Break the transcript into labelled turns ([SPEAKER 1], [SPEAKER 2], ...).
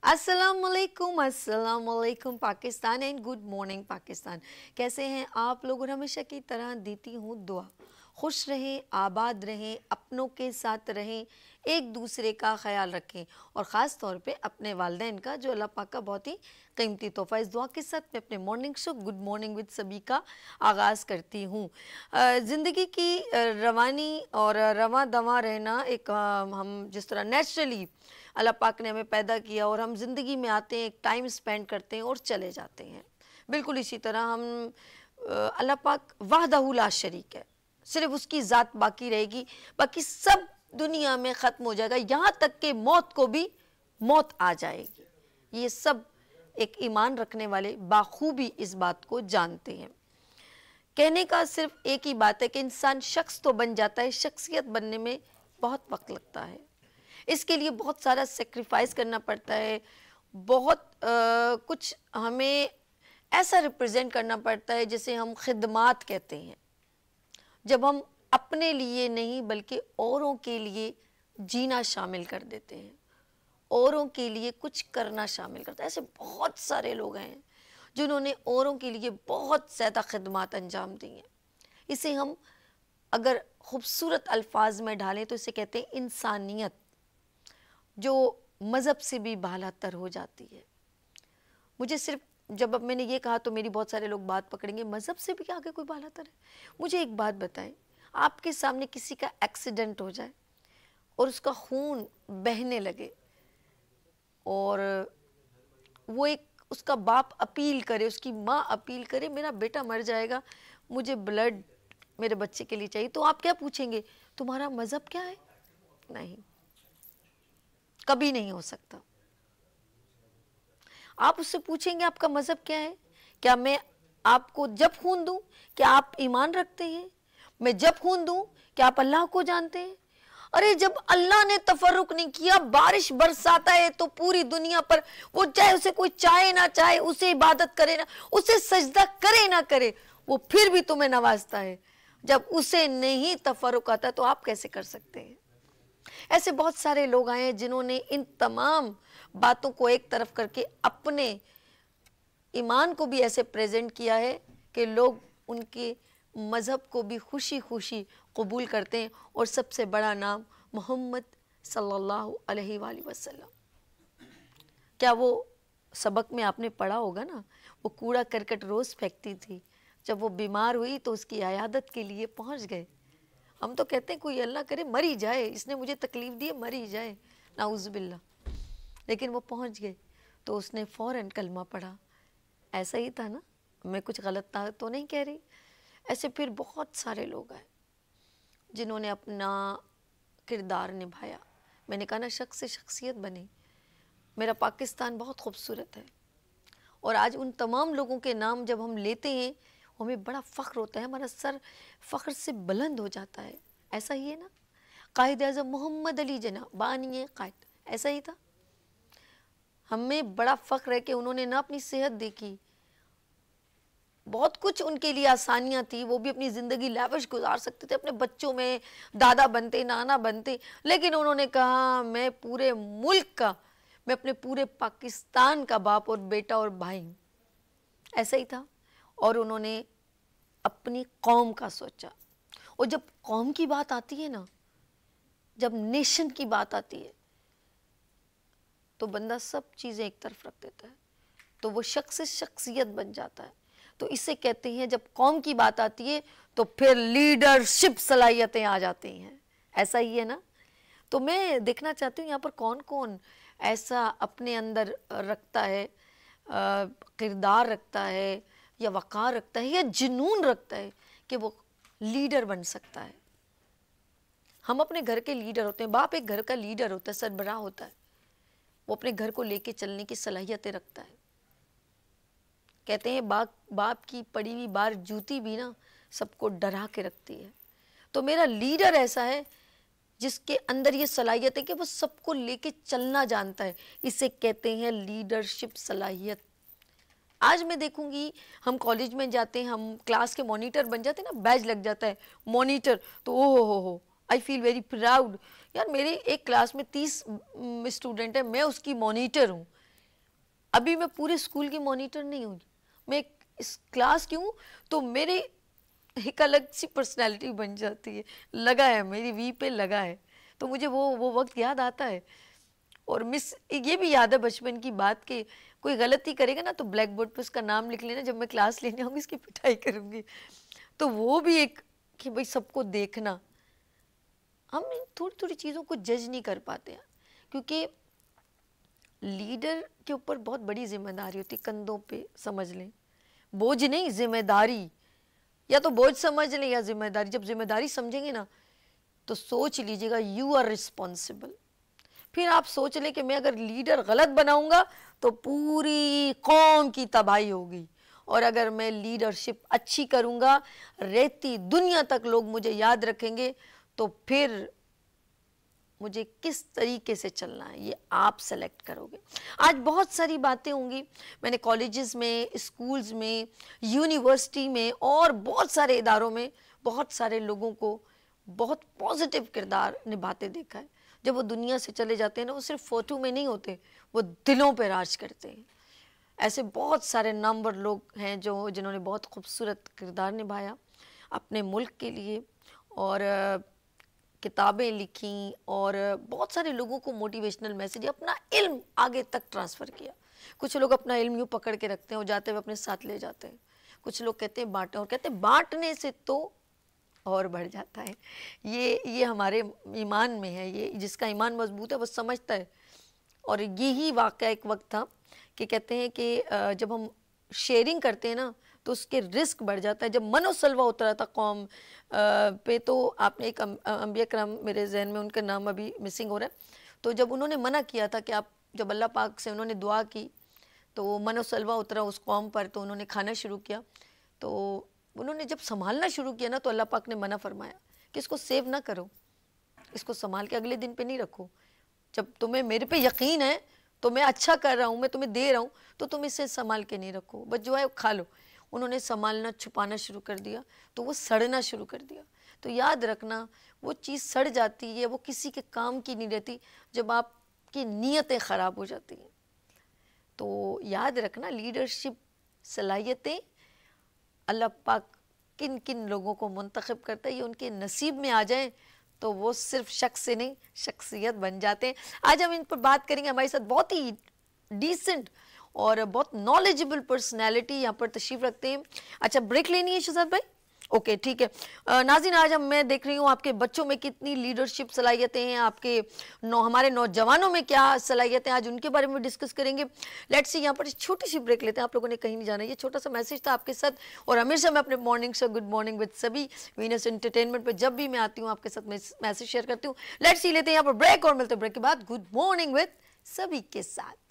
[SPEAKER 1] अस्सलामुअलैकुम Pakistan and good morning Pakistan. कैसे हैं आप लोग? और हमेशा की तरह देती हूँ दुआ, खुश रहें, आबाद रहें, अपनों के साथ रहें, एक दूसरे का ख्याल रखें और ख़ास तौर पे अपने वालिदैन का, जो अल्लाह पाक का बहुत ही कीमती तोहफ़ा। इस दुआ के साथ मैं अपने morning show good morning with सभी का आगाज़ करती हूँ। ज़िंदगी की रवानी और रवां दवां रहना एक हम जिस तरह नेचुरली अल्लाह पाक ने हमें पैदा किया और हम ज़िंदगी में आते हैं, एक टाइम स्पेंड करते हैं और चले जाते हैं, बिल्कुल इसी तरह हम अल्लाह पाक वाहदहू ला शरीक है, सिर्फ उसकी ज़ात बाकी रहेगी, बाकी सब दुनिया में ख़त्म हो जाएगा, यहाँ तक कि मौत को भी मौत आ जाएगी। ये सब एक ईमान रखने वाले बाखूबी इस बात को जानते हैं। कहने का सिर्फ एक ही बात है कि इंसान शख्स तो बन जाता है, शख्सियत बनने में बहुत वक्त लगता है, इसके लिए बहुत सारा सेक्रीफाइस करना पड़ता है, बहुत कुछ हमें ऐसा रिप्रेजेंट करना पड़ता है जिसे हम खिदमात कहते हैं, जब हम अपने लिए नहीं बल्कि औरों के लिए जीना शामिल कर देते हैं, औरों के लिए कुछ करना शामिल करते हैं। ऐसे बहुत सारे लोग हैं जिन्होंने औरों के लिए बहुत ज़्यादा खिदमात अंजाम दी हैं। इसे हम अगर खूबसूरत अल्फाज में ढालें तो इसे कहते हैं इंसानियत, जो मज़हब से भी बालातर हो जाती है। मुझे सिर्फ जब अब मैंने ये कहा तो मेरी बहुत सारे लोग बात पकड़ेंगे, मज़हब से भी आगे कोई बालातर है? मुझे एक बात बताएं, आपके सामने किसी का एक्सीडेंट हो जाए और उसका खून बहने लगे और वो एक उसका बाप अपील करे, उसकी माँ अपील करे, मेरा बेटा मर जाएगा, मुझे ब्लड मेरे बच्चे के लिए चाहिए, तो आप क्या पूछेंगे? तुम्हारा मज़हब क्या है? नहीं, कभी नहीं हो सकता। आप उससे पूछेंगे आपका मज़हब क्या है? क्या मैं आपको जब खून दूं क्या आप ईमान रखते हैं? मैं जब खून दूं क्या आप अल्लाह को जानते हैं? अरे जब अल्लाह ने तफर्रुक नहीं किया, बारिश बरसाता है तो पूरी दुनिया पर, वो चाहे उसे कोई चाहे ना चाहे, उसे इबादत करे ना, उसे सजदा करे ना करे, वो फिर भी तुम्हें नवाजता है। जब उसे नहीं तफर्रुक आता तो आप कैसे कर सकते हैं? ऐसे बहुत सारे लोग आए हैं जिन्होंने इन तमाम बातों को एक तरफ करके अपने ईमान को भी ऐसे प्रेजेंट किया है कि लोग उनके मज़हब को भी खुशी खुशी कबूल करते हैं। और सबसे बड़ा नाम मोहम्मद सल्लल्लाहु अलैहि वसल्लम। क्या वो सबक में आपने पढ़ा होगा ना, वो कूड़ा करकट रोज़ फेंकती थी, जब वो बीमार हुई तो उसकी अयादत के लिए पहुंच गए। हम तो कहते हैं कोई अल्लाह करे मर ही जाए, इसने मुझे तकलीफ़ दी है, मर ही जाए, नाउज़ुबिल्लाह, लेकिन वो पहुंच गए तो उसने फ़ौरन कलमा पढ़ा। ऐसा ही था ना? मैं कुछ गलत तो नहीं कह रही। ऐसे फिर बहुत सारे लोग आए जिन्होंने अपना किरदार निभाया। मैंने कहा ना, शख्स से शख्सियत बने। मेरा पाकिस्तान बहुत खूबसूरत है और आज उन तमाम लोगों के नाम जब हम लेते हैं हमें बड़ा फ़ख्र होता है, हमारा सर फ़ख्र से बुलंद हो जाता है। ऐसा ही है ना? कायद आज़म मोहम्मद अली जना बानी कायद, ऐसा ही था। हमें बड़ा फ़ख्र है कि उन्होंने ना अपनी सेहत देखी, बहुत कुछ उनके लिए आसानियाँ थी, वो भी अपनी ज़िंदगी लाविश गुजार सकते थे, अपने बच्चों में दादा बनते, नाना बनते, लेकिन उन्होंने कहा मैं पूरे मुल्क का, मैं अपने पूरे पाकिस्तान का बाप और बेटा और भाई हूँ। ऐसा ही था। और उन्होंने अपनी कौम का सोचा। और जब कौम की बात आती है ना, जब नेशन की बात आती है तो बंदा सब चीज़ें एक तरफ रख देता है, तो वो शख्स शख्सियत बन जाता है। तो इसे कहते हैं, जब कौम की बात आती है तो फिर लीडरशिप सलाहियतें आ जाती हैं। ऐसा ही है ना? तो मैं देखना चाहती हूँ यहाँ पर कौन कौन ऐसा अपने अंदर रखता है, किरदार रखता है या वक़ार रखता है या जुनून रखता है कि वो लीडर बन सकता है। हम अपने घर के लीडर होते हैं, बाप एक घर का लीडर होता है, सरबराह होता है, वो अपने घर को लेके चलने की सलाहियतें रखता है। कहते हैं बाप की पड़ी हुई बार जूती भी ना सबको डरा के रखती है। तो मेरा लीडर ऐसा है जिसके अंदर ये सलाहियत है कि वो सबको लेके चलना जानता है। इसे कहते हैं लीडरशिप सलाहियत। आज मैं देखूंगी, हम कॉलेज में जाते हैं, हम क्लास के मॉनिटर बन जाते हैं ना, बैज लग जाता है मॉनिटर, तो ओ हो आई फील वेरी प्राउड। यार मेरे एक क्लास में 30 स्टूडेंट है, मैं उसकी मॉनिटर हूँ। अभी मैं पूरे स्कूल की मॉनिटर नहीं हूँ, मैं इस क्लास की हूँ, तो मेरे एक अलग सी पर्सनैलिटी बन जाती है, लगा है मेरी वी पे लगा है, तो मुझे वो वक्त याद आता है। और मिस ये भी याद है बचपन की बात कि कोई गलती करेगा ना तो ब्लैक बोर्ड पे उसका नाम लिख लेना, जब मैं क्लास लेने आऊँगी इसकी पिटाई करूँगी। तो वो भी एक कि भाई सबको देखना, हम इन थोड़ी थोड़ी चीज़ों को जज नहीं कर पाते हैं, क्योंकि लीडर के ऊपर बहुत बड़ी जिम्मेदारी होती है, कंधों पे समझ लें, बोझ नहीं जिम्मेदारी, या तो बोझ समझ लें या जिम्मेदारी। जब जिम्मेदारी समझेंगे ना तो सोच लीजिएगा यू आर रिस्पॉन्सिबल। फिर आप सोच लें कि मैं अगर लीडर गलत बनाऊंगा तो पूरी कौम की तबाही होगी, और अगर मैं लीडरशिप अच्छी करूंगा रहती दुनिया तक लोग मुझे याद रखेंगे, तो फिर मुझे किस तरीके से चलना है ये आप सेलेक्ट करोगे। आज बहुत सारी बातें होंगी, मैंने कॉलेजेस में, स्कूल्स में, यूनिवर्सिटी में और बहुत सारे इदारों में बहुत सारे लोगों को बहुत पॉजिटिव किरदार निभाते देखा है। जब वो दुनिया से चले जाते हैं ना, वो सिर्फ फोटो में नहीं होते, वो दिलों पे राज करते हैं। ऐसे बहुत सारे नामवर लोग हैं जिन्होंने बहुत खूबसूरत किरदार निभाया अपने मुल्क के लिए, और किताबें लिखी, और बहुत सारे लोगों को मोटिवेशनल मैसेज, अपना इल्म आगे तक ट्रांसफ़र किया। कुछ लोग अपना इल्म यूँ पकड़ के रखते हैं और जाते हुए अपने साथ ले जाते हैं। कुछ लोग कहते हैं बांटें, और कहते हैं बांटने से तो और बढ़ जाता है। ये हमारे ईमान में है, ये जिसका ईमान मजबूत है वो समझता है। और यही वाक़या एक वक्त था कि कहते हैं कि जब हम शेयरिंग करते हैं ना तो उसके रिस्क बढ़ जाता है। जब मनोसलवा उतरा था कौम पे, तो आपने एक अंबिया करम, मेरे जहन में उनका नाम अभी मिसिंग हो रहा है, तो जब उन्होंने मना किया था कि आप, जब अल्लाह पाक से उन्होंने दुआ की तो मनोसलवा उतरा उस कौम पर, तो उन्होंने खाना शुरू किया। तो उन्होंने जब संभालना शुरू किया ना तो अल्लाह पाक ने मना फरमाया कि इसको सेव ना करो, इसको संभाल के अगले दिन पे नहीं रखो। जब तुम्हें मेरे पे यकीन है तो मैं अच्छा कर रहा हूँ, मैं तुम्हें दे रहा हूँ, तो तुम इसे संभाल के नहीं रखो, बस जो है खा लो। उन्होंने संभालना छुपाना शुरू कर दिया तो वो सड़ना शुरू कर दिया। तो याद रखना, वो चीज़ सड़ जाती है, वो किसी के काम की नहीं रहती जब आपकी नीयतें ख़राब हो जाती हैं। तो याद रखना, लीडरशिप सलाहियतें अल्लाह पाक किन किन लोगों को मुंतखब करता है, ये उनके नसीब में आ जाएं तो वो सिर्फ शख्स से नहीं शख्सियत बन जाते हैं। आज हम इन पर बात करेंगे। हमारे साथ बहुत ही डिसेंट और बहुत नॉलेजेबल पर्सनैलिटी यहाँ पर तशरीफ़ रखते हैं। अच्छा, ब्रेक लेनी है शहजाद भाई? ओके, ठीक है। नाज़रीन, आज मैं देख रही हूँ आपके बच्चों में कितनी लीडरशिप सलाहियतें हैं, आपके हमारे नौजवानों में क्या सलाहियतें, आज उनके बारे में डिस्कस करेंगे। लेट्स सी, यहाँ पर छोटी सी ब्रेक लेते हैं, आप लोगों ने कहीं नहीं जाना। ये छोटा सा मैसेज था आपके साथ, और हमेशा मैं अपने मॉर्निंग से गुड मॉर्निंग विद सभी वीनस एंटरटेनमेंट पर जब भी मैं आती हूँ आपके साथ मैसेज शेयर करती हूँ। लेट्स सी लेते हैं यहाँ पर ब्रेक, और मिलते हैं ब्रेक के बाद गुड मॉर्निंग विद सभी के साथ।